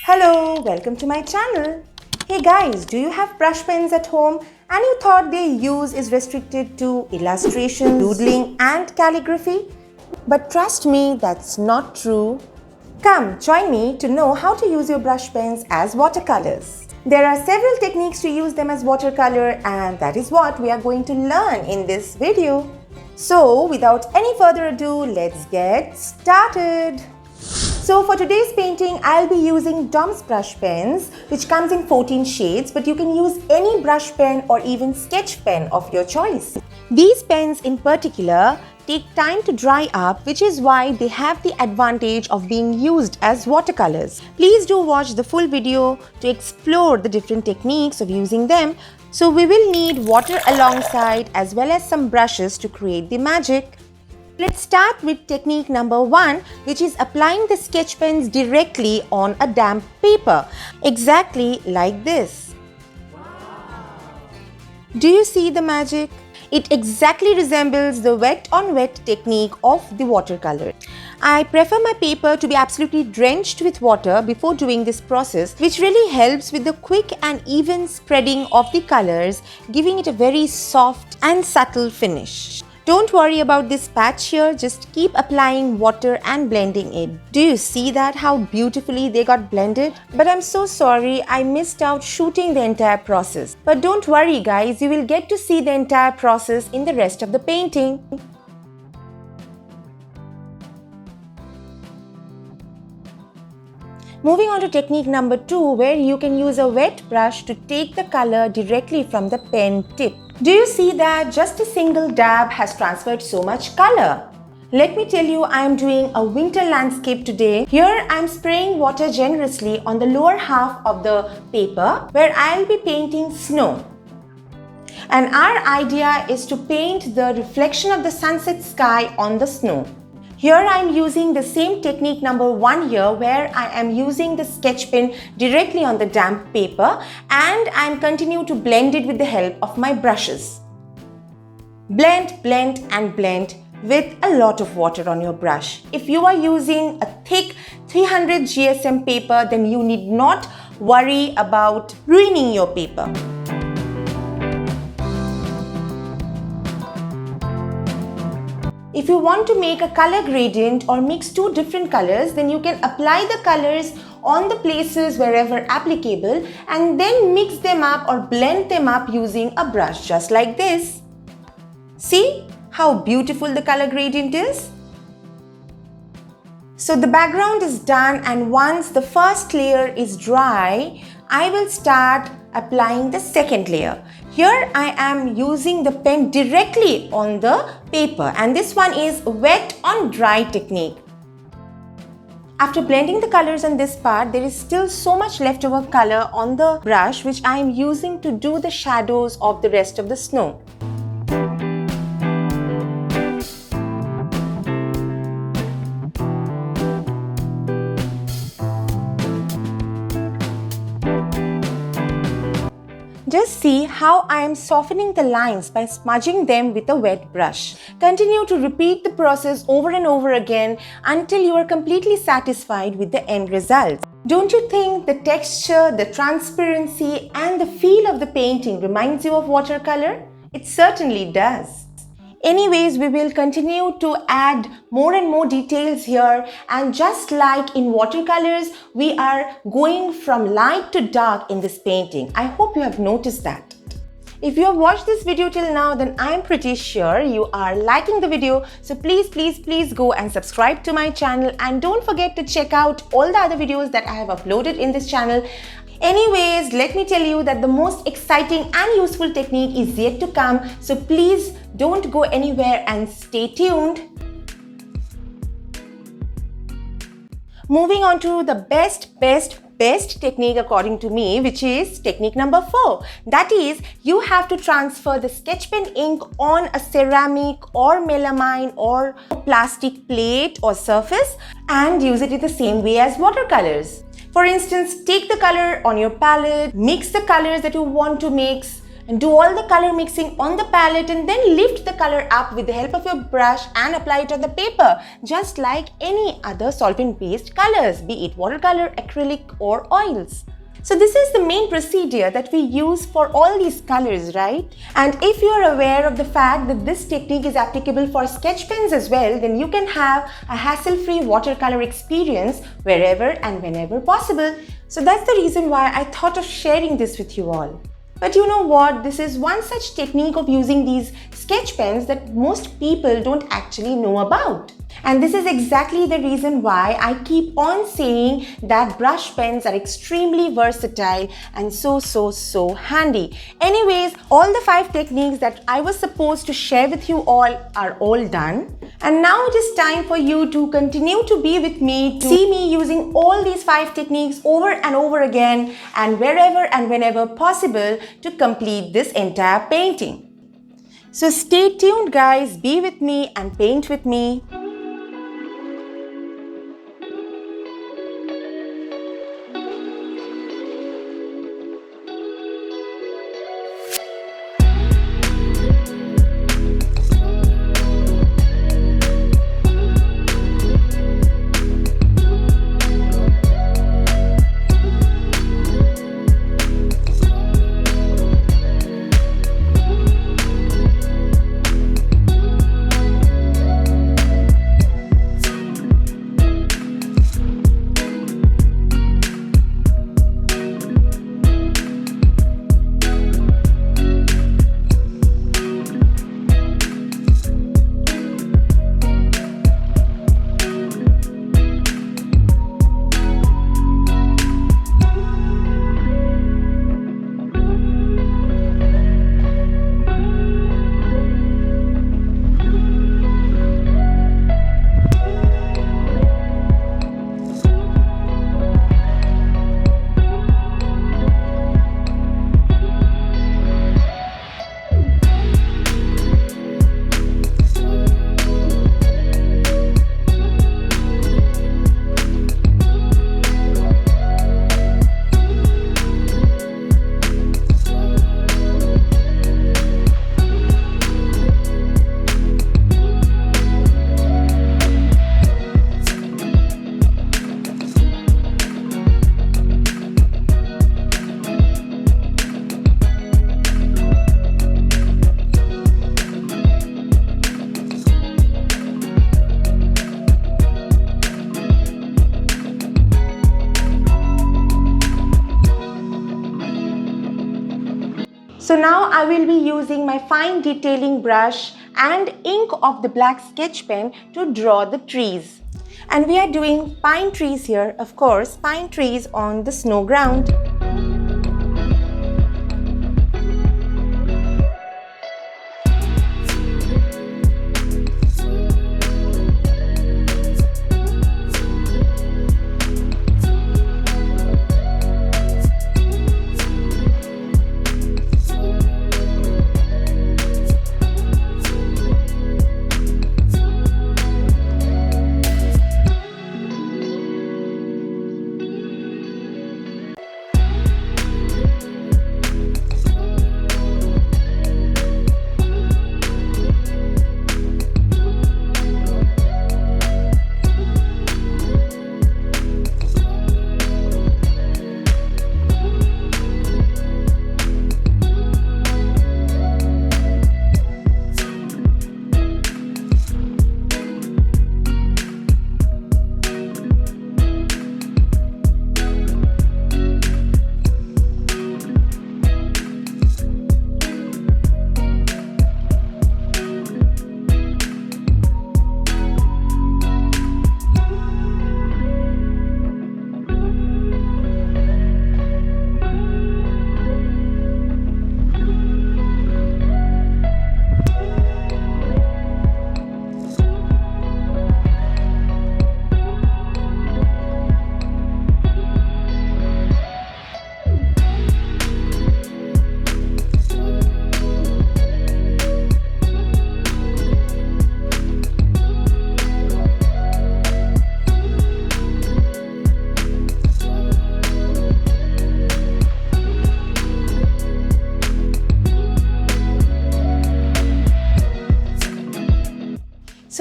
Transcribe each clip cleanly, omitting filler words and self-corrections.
Hello, welcome to my channel. Hey guys, do you have brush pens at home and you thought their use is restricted to illustration, doodling and calligraphy? But trust me, that's not true. Come, join me to know how to use your brush pens as watercolors. There are several techniques to use them as watercolor, and that is what we are going to learn in this video. So, without any further ado, let's get started. So for today's painting, I'll be using Dom's brush pens, which comes in 14 shades, but you can use any brush pen or even sketch pen of your choice. These pens in particular take time to dry up, which is why they have the advantage of being used as watercolors. Please do watch the full video to explore the different techniques of using them. So we will need water alongside as well as some brushes to create the magic. Let's start with technique number 1, which is applying the sketch pens directly on a damp paper, exactly like this. Do you see the magic? It exactly resembles the wet on wet technique of the watercolor. I prefer my paper to be absolutely drenched with water before doing this process, which really helps with the quick and even spreading of the colors, giving it a very soft and subtle finish. Don't worry about this patch here, just keep applying water and blending it. Do you see that, how beautifully they got blended? But I'm so sorry, I missed out shooting the entire process. But don't worry guys, you will get to see the entire process in the rest of the painting. Moving on to technique number 2, where you can use a wet brush to take the color directly from the pen tip. Do you see that just a single dab has transferred so much color? Let me tell you, I am doing a winter landscape today. Here I am spraying water generously on the lower half of the paper where I will be painting snow. And our idea is to paint the reflection of the sunset sky on the snow. Here I am using the same technique number 1 here, where I am using the sketch pen directly on the damp paper, and I am continue to blend it with the help of my brushes. Blend, blend and blend with a lot of water on your brush. If you are using a thick 300 GSM paper, then you need not worry about ruining your paper. If you want to make a color gradient or mix two different colors, then you can apply the colors on the places wherever applicable and then mix them up or blend them up using a brush, just like this. See how beautiful the color gradient is? So the background is done, and once the first layer is dry, I will start applying the second layer. Here I am using the pen directly on the paper, and this one is wet on dry technique. After blending the colors on this part, there is still so much leftover color on the brush, which I am using to do the shadows of the rest of the snow. Just see how I am softening the lines by smudging them with a wet brush. Continue to repeat the process over and over again until you are completely satisfied with the end result. Don't you think the texture, the transparency and the feel of the painting reminds you of watercolor? It certainly does. Anyways, we will continue to add more and more details here, and just like in watercolors, we are going from light to dark in this painting. I hope you have noticed that. If you have watched this video till now, then I am pretty sure you are liking the video. So please go and subscribe to my channel, and don't forget to check out all the other videos that I have uploaded in this channel. Anyways, let me tell you that the most exciting and useful technique is yet to come. So please don't go anywhere and stay tuned. Moving on to the best technique according to me, which is technique number 4. That is, you have to transfer the sketch pen ink on a ceramic or melamine or plastic plate or surface and use it in the same way as watercolors. For instance, take the color on your palette, mix the colors that you want to mix, and do all the color mixing on the palette, and then lift the color up with the help of your brush and apply it on the paper, just like any other solvent-based colors, be it watercolor, acrylic or oils. So this is the main procedure that we use for all these colors, right? And if you are aware of the fact that this technique is applicable for sketch pens as well, then you can have a hassle-free watercolor experience wherever and whenever possible. So that's the reason why I thought of sharing this with you all. But you know what? This is one such technique of using these sketch pens that most people don't actually know about. And this is exactly the reason why I keep on saying that brush pens are extremely versatile and so handy. Anyways, all the 5 techniques that I was supposed to share with you all are all done. And now it is time for you to continue to be with me, to see me using all these 5 techniques over and over again and wherever and whenever possible to complete this entire painting. So stay tuned guys, be with me and paint with me. So now I will be using my fine detailing brush and ink of the black sketch pen to draw the trees. And we are doing pine trees here, of course, pine trees on the snow ground.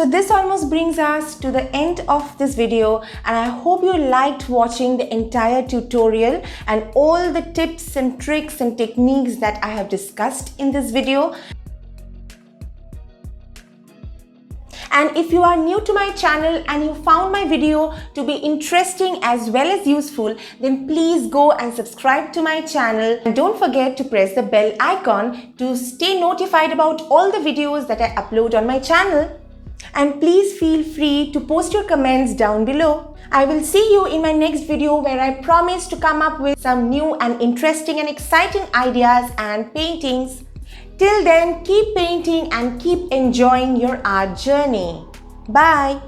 So this almost brings us to the end of this video, and I hope you liked watching the entire tutorial and all the tips and tricks and techniques that I have discussed in this video. And if you are new to my channel and you found my video to be interesting as well as useful, then please go and subscribe to my channel. And don't forget to press the bell icon to stay notified about all the videos that I upload on my channel. And please feel free to post your comments down below. I will see you in my next video, where I promise to come up with some new and interesting and exciting ideas and paintings. Till then, keep painting and keep enjoying your art journey. Bye.